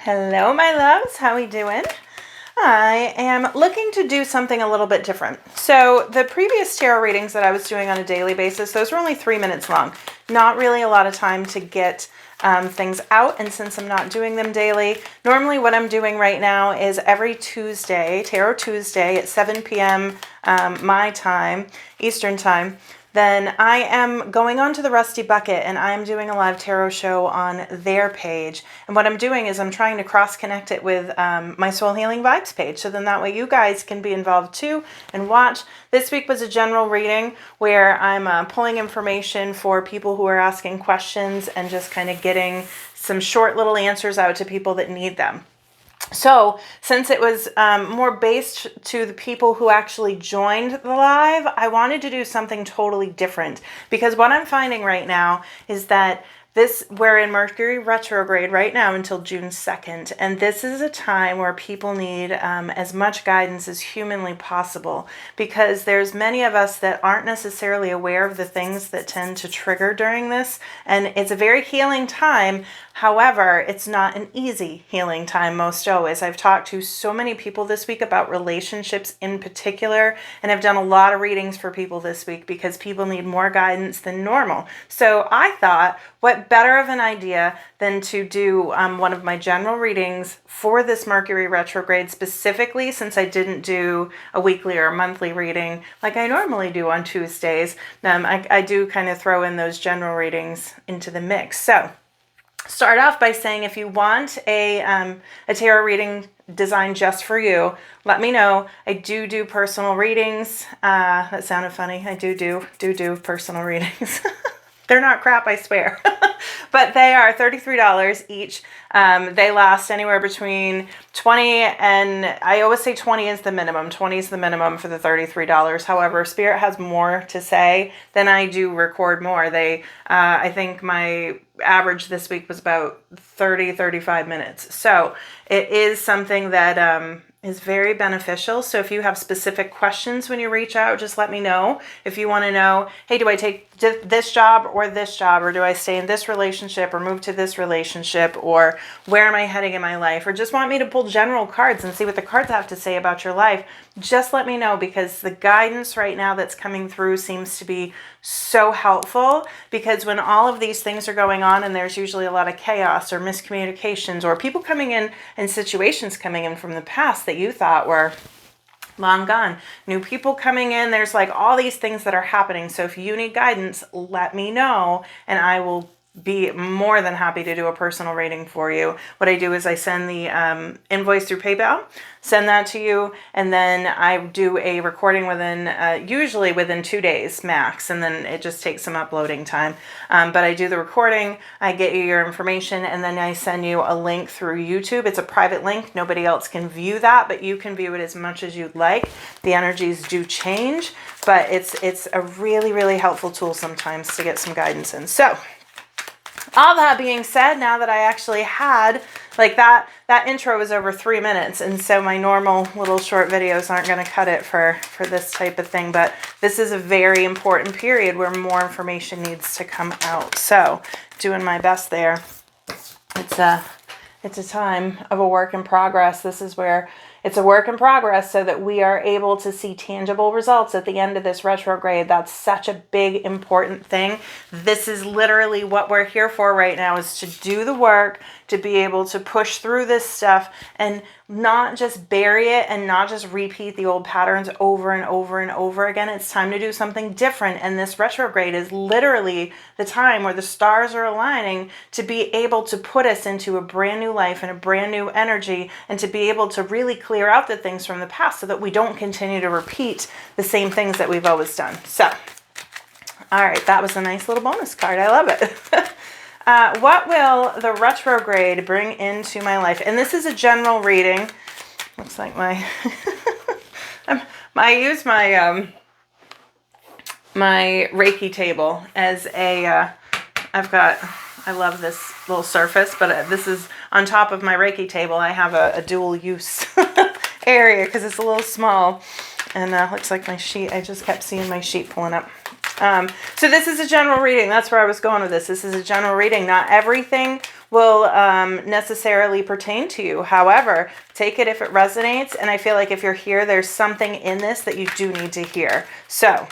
Hello, my loves. How we doing? I am looking to do something a little bit different. So the previous tarot readings that I was doing on a daily basis, those were only 3 minutes long. Not really a lot of time to get things out. And since I'm not doing them daily, normally what I'm doing right now is every Tuesday, Tarot Tuesday at 7 p.m. My time, Eastern time, then I am going on to the Rusty Bucket and I'm doing a live tarot show on their page. And what I'm doing is I'm trying to cross-connect it with my Soul Healing Vibes page. So then that way you guys can be involved too and watch. This week was a general reading where I'm pulling information for people who are asking questions and just kind of getting some short little answers out to people that need them. So since it was more based to the people who actually joined the live, I wanted to do something totally different, because what I'm finding right now is that we're in Mercury Retrograde right now until June 2nd, and this is a time where people need as much guidance as humanly possible, because there's many of us that aren't necessarily aware of the things that tend to trigger during this, and it's a very healing time. However, it's not an easy healing time most always. I've talked to so many people this week about relationships in particular, and I've done a lot of readings for people this week because people need more guidance than normal. So I thought, what better of an idea than to do one of my general readings for this Mercury retrograde, specifically since I didn't do a weekly or a monthly reading like I normally do on Tuesdays. I do kind of throw in those general readings into the mix. So start off by saying, if you want a tarot reading designed just for you, let me know. I do personal readings. That sounded funny. I do personal readings. They're not crap, I swear. But they are $33 each. They last anywhere between 20 and, I always say 20 is the minimum. 20 is the minimum for the $33. However, Spirit has more to say than I do record more. I think my average this week was about 35 minutes. So it is something that is very beneficial. So if you have specific questions when you reach out, just let me know. If you want to know, hey, do I take this job, or do I stay in this relationship or move to this relationship, or where am I heading in my life, or just want me to pull general cards and see what the cards have to say about your life, just let me know, because the guidance right now that's coming through seems to be so helpful. Because when all of these things are going on, and there's usually a lot of chaos or miscommunications or people coming in and situations coming in from the past that you thought were long gone, new people coming in, there's like all these things that are happening. So if you need guidance, let me know and I will be more than happy to do a personal reading for you. What I do is I send the invoice through PayPal, send that to you, and then I do a recording usually within 2 days max, and then it just takes some uploading time. But I do the recording, I get you your information, and then I send you a link through YouTube. It's a private link. Nobody else can view that, but you can view it as much as you'd like. The energies do change, but it's a really, really helpful tool sometimes to get some guidance in. So all that being said, now that I actually had, like that intro was over 3 minutes, and so my normal little short videos aren't going to cut it for this type of thing, but this is a very important period where more information needs to come out. So doing my best there. It's a time of a work in progress. This is where it's a work in progress so that we are able to see tangible results at the end of this retrograde. That's such a big, important thing. This is literally what we're here for right now, is to do the work, to be able to push through this stuff and not just bury it and not just repeat the old patterns over and over and over again. It's time to do something different. And this retrograde is literally the time where the stars are aligning to be able to put us into a brand new life and a brand new energy, and to be able to really clear out the things from the past so that we don't continue to repeat the same things that we've always done. So, all right, that was a nice little bonus card. I love it. What will the retrograde bring into my life? And this is a general reading. Looks like my I use my my reiki table as a I love this little surface, but this is on top of my reiki table. I have a dual use area because it's a little small, and looks like my sheet. I just kept seeing my sheet pulling up. So this is a general reading. That's where I was going with this. This is a general reading. Not everything will necessarily pertain to you. However, take it if it resonates. And I feel like if you're here, there's something in this that you do need to hear. So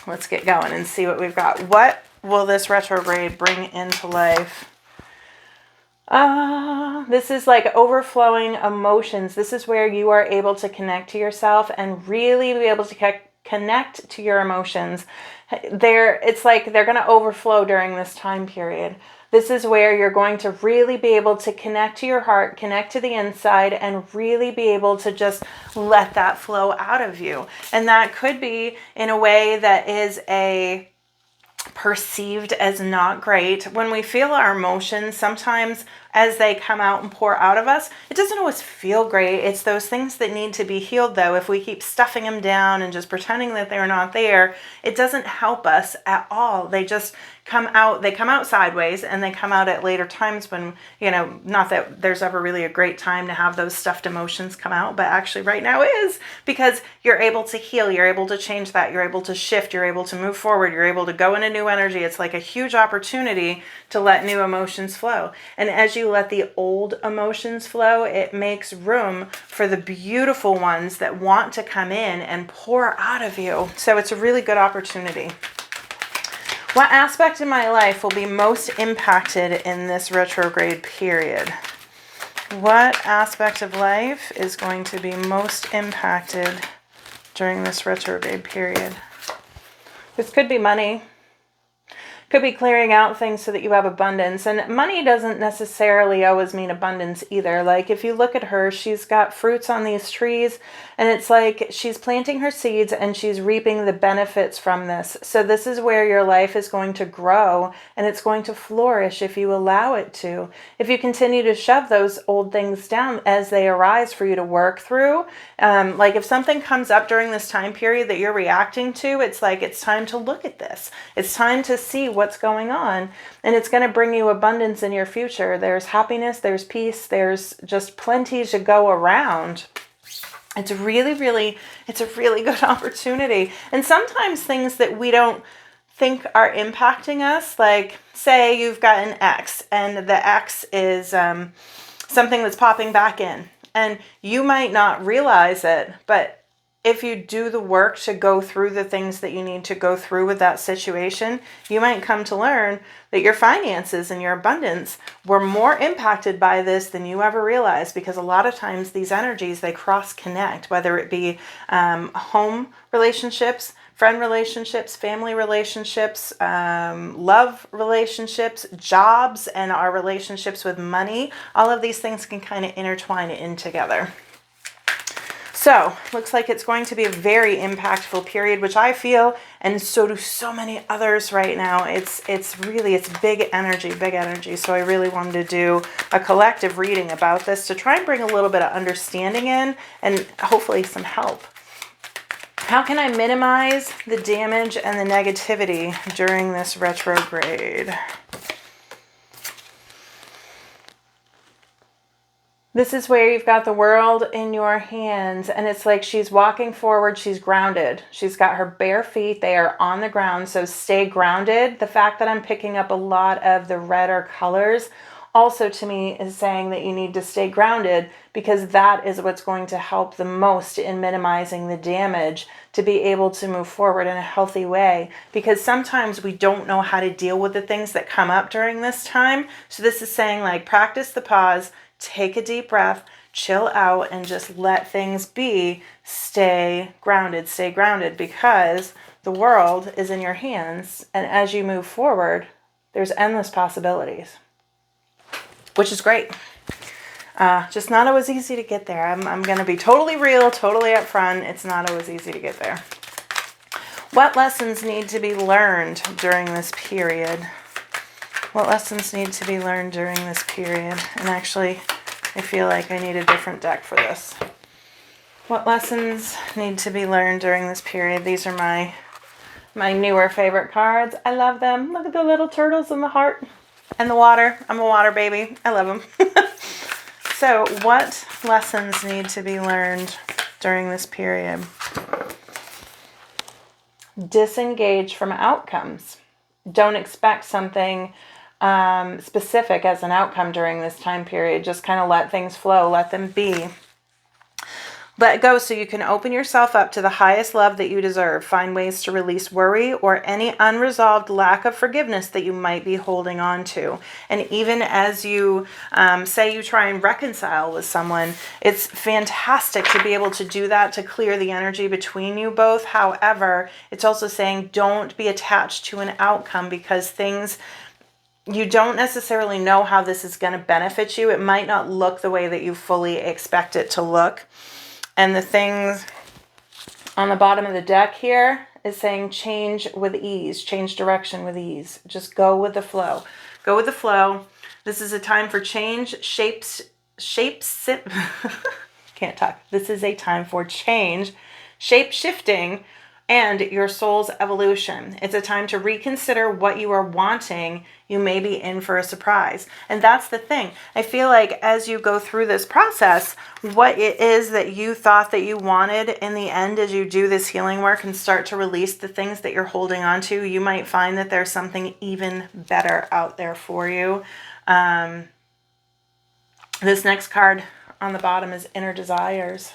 let's get going and see what we've got. What will this retrograde bring into life? This is like overflowing emotions. This is where you are able to connect to yourself and really be able to connect to your emotions. It's like they're going to overflow during this time period. This is where you're going to really be able to connect to your heart, connect to the inside, and really be able to just let that flow out of you. And that could be in a way that is perceived as not great. When we feel our emotions, sometimes as they come out and pour out of us, it doesn't always feel great. It's those things that need to be healed, though. If we keep stuffing them down and just pretending that they're not there, it doesn't help us at all. They just come out, they come out sideways, and they come out at later times when, not that there's ever really a great time to have those stuffed emotions come out, but actually right now is, because you're able to heal, you're able to change that, you're able to shift, you're able to move forward, you're able to go into new energy. It's like a huge opportunity to let new emotions flow. And as you let the old emotions flow, it makes room for the beautiful ones that want to come in and pour out of you. So it's a really good opportunity. What aspect of my life will be most impacted in this retrograde period? What aspect of life is going to be most impacted during this retrograde period? This could be money. Could be clearing out things so that you have abundance. And money doesn't necessarily always mean abundance either. Like if you look at her, she's got fruits on these trees, and it's like she's planting her seeds and she's reaping the benefits from this. So this is where your life is going to grow, and it's going to flourish if you allow it to. If you continue to shove those old things down as they arise for you to work through, like if something comes up during this time period that you're reacting to, it's like it's time to look at this. It's time to see what's going on, and it's going to bring you abundance in your future. There's happiness, there's peace, there's just plenty to go around. It's a really good opportunity. And sometimes things that we don't think are impacting us, like say you've got an ex, and the ex is something that's popping back in, and you might not realize it, but if you do the work to go through the things that you need to go through with that situation, you might come to learn that your finances and your abundance were more impacted by this than you ever realized, because a lot of times these energies, they cross connect, whether it be home relationships, friend relationships, family relationships, love relationships, jobs, and our relationships with money. All of these things can kind of intertwine in together. So, looks like it's going to be a very impactful period, which I feel, and so do so many others right now. It's big energy. So I really wanted to do a collective reading about this to try and bring a little bit of understanding in and hopefully some help. How can I minimize the damage and the negativity during this retrograde? This is where you've got the world in your hands, and it's like she's walking forward, she's grounded. She's got her bare feet, they are on the ground, so stay grounded. The fact that I'm picking up a lot of the redder colors also to me is saying that you need to stay grounded, because that is what's going to help the most in minimizing the damage to be able to move forward in a healthy way. Because sometimes we don't know how to deal with the things that come up during this time. So this is saying, like, practice the pause, take a deep breath, chill out, and just let things be. Stay grounded, because the world is in your hands. And as you move forward, there's endless possibilities, which is great. Just not always easy to get there. I'm going to be totally real, totally upfront. It's not always easy to get there. What lessons need to be learned during this period? What lessons need to be learned during this period? And actually, I feel like I need a different deck for this. What lessons need to be learned during this period? These are my newer favorite cards. I love them. Look at the little turtles and the heart and the water. I'm a water baby. I love them. So what lessons need to be learned during this period? Disengage from outcomes. Don't expect something specific as an outcome during this time period. Just kind of let things flow, let them be. Let go so you can open yourself up to the highest love that you deserve. Find ways to release worry or any unresolved lack of forgiveness that you might be holding on to. And even as you say you try and reconcile with someone, it's fantastic to be able to do that, to clear the energy between you both. However, it's also saying don't be attached to an outcome, because things, you don't necessarily know how this is going to benefit you. It might not look the way that you fully expect it to look. And the things on the bottom of the deck here is saying change with ease, change direction with ease. Just go with the flow. Go with the flow. This is a time for change, can't talk. This is a time for change, shape shifting, and your soul's evolution. It's a time to reconsider what you are wanting. You may be in for a surprise. And that's the thing. I feel like as you go through this process, what it is that you thought that you wanted, in the end, as you do this healing work and start to release the things that you're holding on to, you might find that there's something even better out there for you. This next card on the bottom is Inner Desires.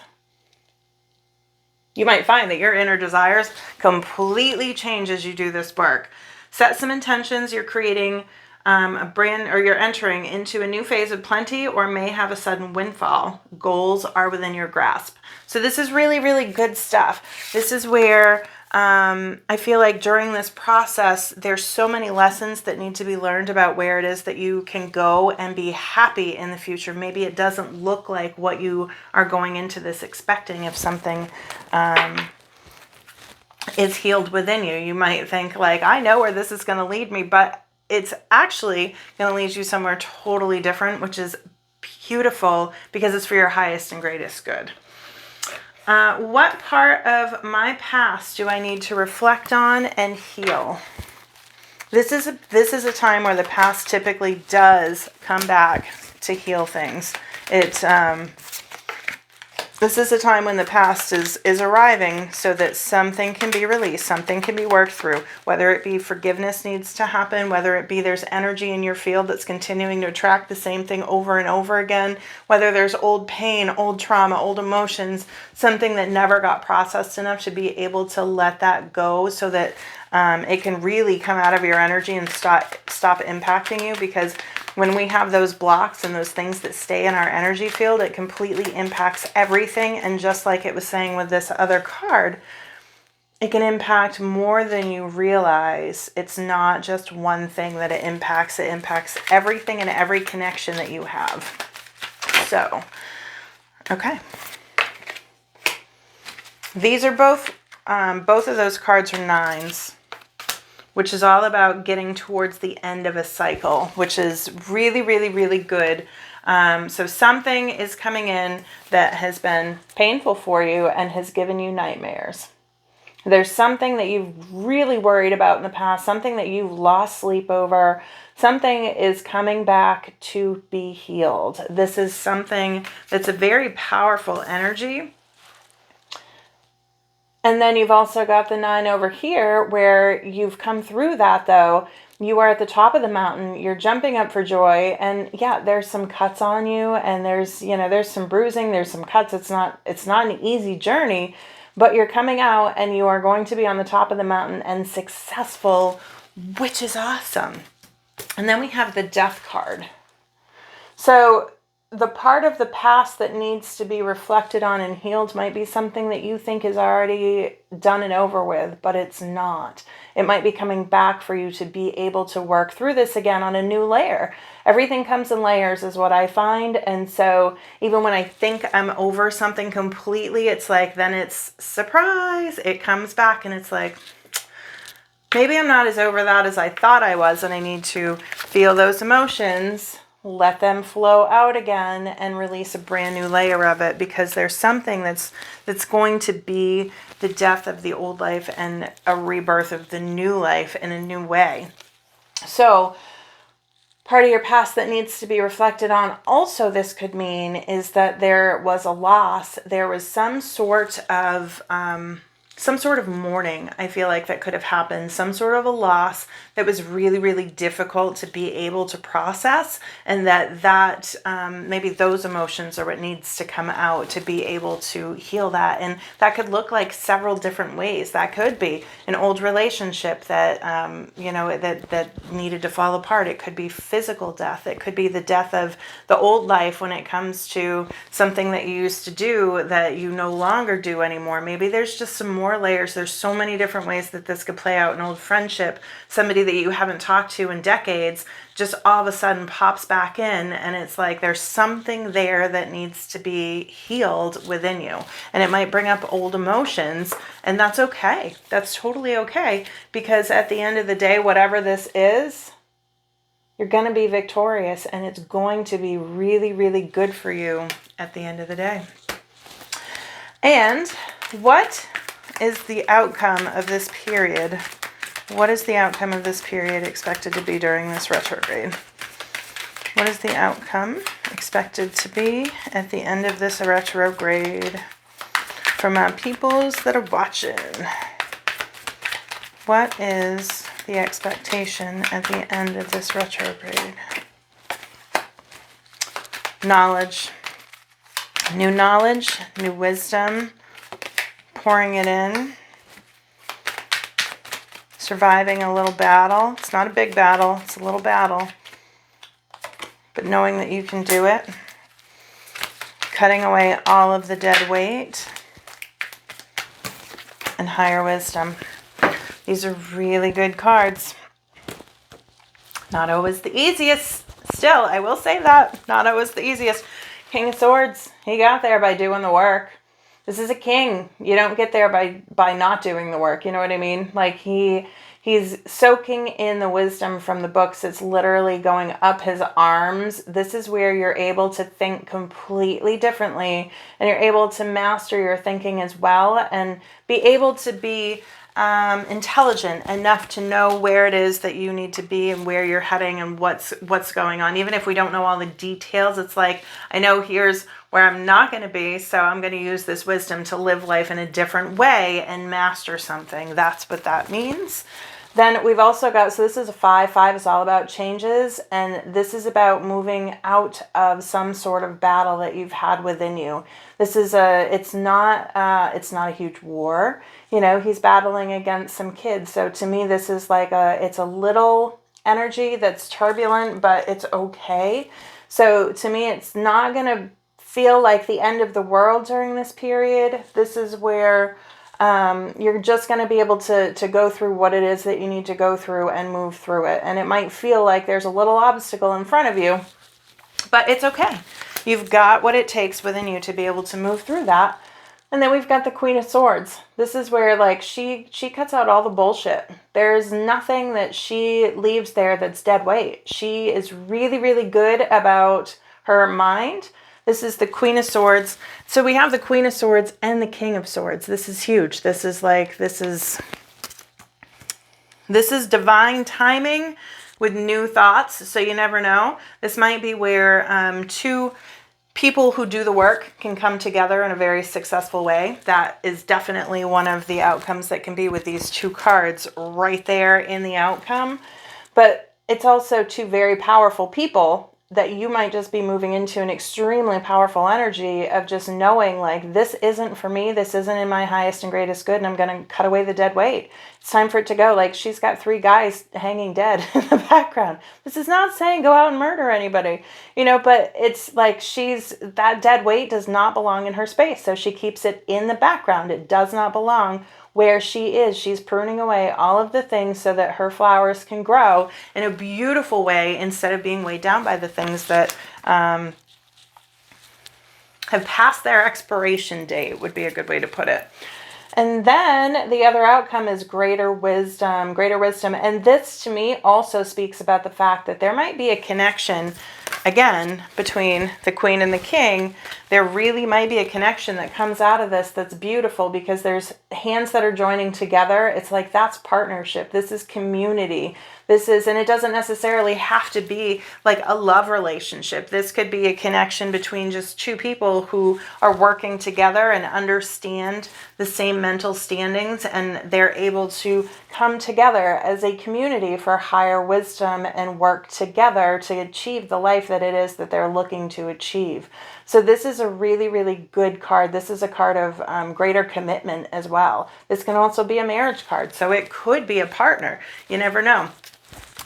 You might find that your inner desires completely change as you do this work. Set some intentions. You're creating you're entering into a new phase of plenty, or may have a sudden windfall. Goals are within your grasp. So this is really, really good stuff. This is where I feel like during this process, there's so many lessons that need to be learned about where it is that you can go and be happy in the future. Maybe it doesn't look like what you are going into this expecting. If something is healed within you, you might think like, I know where this is going to lead me, but it's actually going to lead you somewhere totally different, which is beautiful because it's for your highest and greatest good. What part of my past do I need to reflect on and heal? This is a time where the past typically does come back to heal things. This is a time when the past is arriving so that something can be released, something can be worked through, whether it be forgiveness needs to happen, whether it be there's energy in your field that's continuing to attract the same thing over and over again, whether there's old pain, old trauma, old emotions, something that never got processed enough to be able to let that go so that it can really come out of your energy and stop impacting you. Because when we have those blocks and those things that stay in our energy field, it completely impacts everything. And just like it was saying with this other card, it can impact more than you realize. It's not just one thing that it impacts everything and every connection that you have. So, okay. These are both of those cards are 9s, which is all about getting towards the end of a cycle, which is really, really, really good. So something is coming in that has been painful for you and has given you nightmares. There's something that you've really worried about in the past, something that you've lost sleep over, something is coming back to be healed. This is something that's a very powerful energy. And then you've also got the 9 over here where you've come through that, though. You are at the top of the mountain. You're jumping up for joy. And yeah, there's some cuts on you and there's some bruising. There's some cuts. It's not an easy journey, but you're coming out and you are going to be on the top of the mountain and successful, which is awesome. And then we have the Death card. So the part of the past that needs to be reflected on and healed might be something that you think is already done and over with, but it's not. It might be coming back for you to be able to work through this again on a new layer. Everything comes in layers is what I find. And so even when I think I'm over something completely, it's like, then it's surprise. It comes back and it's like, maybe I'm not as over that as I thought I was, and I need to feel those emotions, let them flow out again, and release a brand new layer of it, because there's something that's going to be the death of the old life and a rebirth of the new life in a new way. So part of your past that needs to be reflected on also, this could mean, is that there was a loss. There was some sort of some sort of mourning, I feel like, that could have happened, some sort of a loss that was really, really difficult to be able to process, and that maybe those emotions are what needs to come out to be able to heal that. And that could look like several different ways. That could be an old relationship that, that needed to fall apart. It could be physical death. It could be the death of the old life when it comes to something that you used to do that you no longer do anymore. Maybe there's just some more layers. There's so many different ways that this could play out. An old friendship, somebody that you haven't talked to in decades, just all of a sudden pops back in, and it's like there's something there that needs to be healed within you. And it might bring up old emotions, and that's okay. That's totally okay, because at the end of the day, whatever this is, you're going to be victorious, and it's going to be really, really good for you at the end of the day. And what is the outcome of this period? What is the outcome of this period expected to be during this retrograde? What is the outcome expected to be at the end of this retrograde from my peoples that are watching? What is the expectation at the end of this retrograde? Knowledge, new wisdom, pouring it in, surviving a little battle. It's not a big battle, it's a little battle, but knowing that you can do it, cutting away all of the dead weight, and higher wisdom. These are really good cards. Not always the easiest. Still, I will say that. Not always the easiest. King of Swords. He got there by doing the work. This is a king. You don't get there by not doing the work. You know what I mean? Like he's soaking in the wisdom from the books. It's literally going up his arms. This is where you're able to think completely differently, and you're able to master your thinking as well, and be able to be intelligent enough to know where it is that you need to be and where you're heading and what's going on. Even if we don't know all the details, it's like, I know here's where I'm not going to be, so I'm going to use this wisdom to live life in a different way and master something. That's what that means. Then we've also got, so this is a 5. 5 is all about changes, and this is about moving out of some sort of battle that you've had within you. This is it's not a huge war. You know, he's battling against some kids. So to me, this is like it's a little energy that's turbulent, but it's okay. So to me, it's not going to feel like the end of the world during this period. This is where you're just going to be able to go through what it is that you need to go through and move through it. And it might feel like there's a little obstacle in front of you, but it's okay. You've got what it takes within you to be able to move through that. And then we've got the Queen of Swords. This is where, like, she cuts out all the bullshit. There's nothing that she leaves there that's dead weight. She is really, really good about her mind. This is the Queen of Swords. So we have the Queen of Swords and the King of Swords. This is huge. This is divine timing with new thoughts. So you never know. This might be where two people who do the work can come together in a very successful way. That is definitely one of the outcomes that can be with these two cards right there in the outcome. But it's also two very powerful people that you might just be moving into an extremely powerful energy of just knowing, like, this isn't for me, this isn't in my highest and greatest good, and I'm going to cut away the dead weight. It's time for it to go. Like, she's got 3 guys hanging dead in the background. This is not saying go out and murder anybody, you know, but it's like that dead weight does not belong in her space, so she keeps it in the background. It does not belong where she is. She's pruning away all of the things so that her flowers can grow in a beautiful way instead of being weighed down by the things that have passed their expiration date, would be a good way to put it. And then the other outcome is greater wisdom. And this to me also speaks about the fact that there might be a connection, again, between the Queen and the King. There really might be a connection that comes out of this that's beautiful, because there's hands that are joining together. It's like, that's partnership. This is community. This is, and it doesn't necessarily have to be like a love relationship. This could be a connection between just two people who are working together and understand the same mental standings, and they're able to come together as a community for higher wisdom and work together to achieve the life that it is that they're looking to achieve. So this is a really, really good card. This is a card of greater commitment as well. This can also be a marriage card. So it could be a partner. You never know.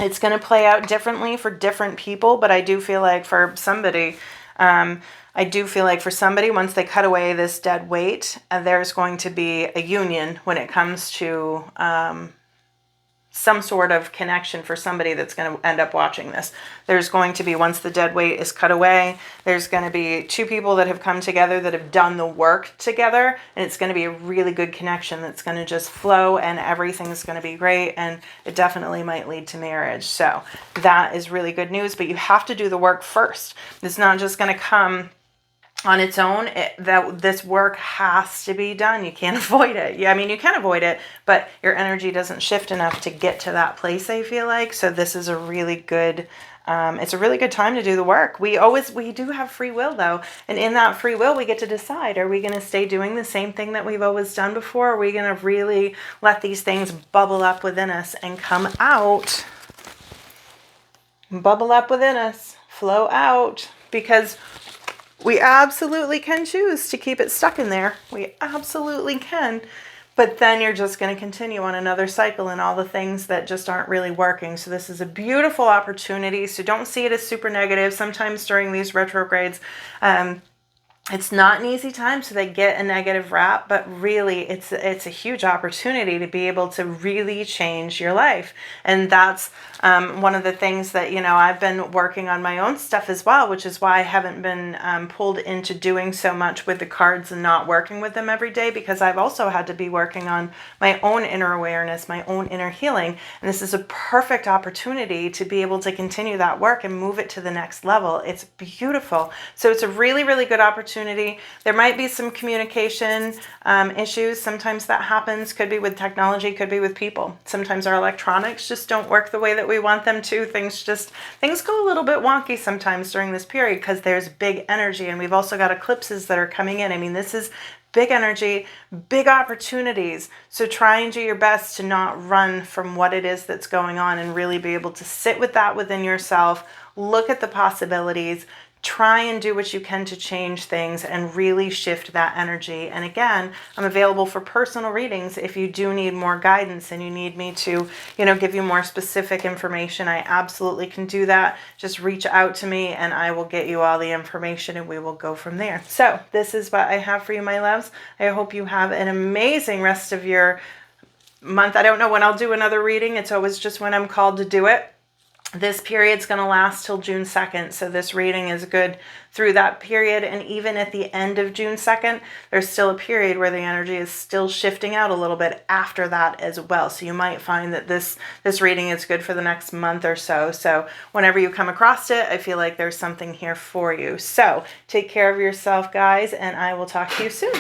It's going to play out differently for different people, but I do feel like for somebody, once they cut away this dead weight, there's going to be a union when it comes to some sort of connection for somebody that's going to end up watching this. There's going to be, once the dead weight is cut away, there's going to be two people that have come together that have done the work together, and it's going to be a really good connection that's going to just flow, and everything's going to be great, and it definitely might lead to marriage. So that is really good news, but you have to do the work first. It's not just going to come on its own. This work has to be done. You can't avoid it. Yeah, I mean, you can avoid it, but your energy doesn't shift enough to get to that place, I feel like. So this is a really good, it's a really good time to do the work. We do have free will though. And in that free will, we get to decide, are we going to stay doing the same thing that we've always done before? Are we going to really let these things bubble up within us and come out, bubble up within us, flow out? Because we absolutely can choose to keep it stuck in there. We absolutely can. But then you're just going to continue on another cycle and all the things that just aren't really working. So this is a beautiful opportunity. So don't see it as super negative. Sometimes during these retrogrades, it's not an easy time, so they get a negative rap, but really it's a huge opportunity to be able to really change your life. And that's one of the things that, I've been working on my own stuff as well, which is why I haven't been pulled into doing so much with the cards and not working with them every day, because I've also had to be working on my own inner awareness, my own inner healing. And this is a perfect opportunity to be able to continue that work and move it to the next level. It's beautiful. So it's a really, really good opportunity. There might be some communication issues. Sometimes that happens. Could be with technology, could be with people. Sometimes our electronics just don't work the way that we want them to. Things go a little bit wonky sometimes during this period because there's big energy, and we've also got eclipses that are coming in. I mean, this is big energy, big opportunities. So try and do your best to not run from what it is that's going on, and really be able to sit with that within yourself, look at the possibilities, try and do what you can to change things and really shift that energy. And again, I'm available for personal readings if you do need more guidance and you need me to, give you more specific information. I absolutely can do that. Just reach out to me and I will get you all the information and we will go from there. So this is what I have for you, my loves. I hope you have an amazing rest of your month. I don't know when I'll do another reading. It's always just when I'm called to do it. This period's going to last till June 2nd, so this reading is good through that period. And even at the end of June 2nd, there's still a period where the energy is still shifting out a little bit after that as well. So you might find that this reading is good for the next month or so. So whenever you come across it, I feel like there's something here for you. So take care of yourself, guys, and I will talk to you soon.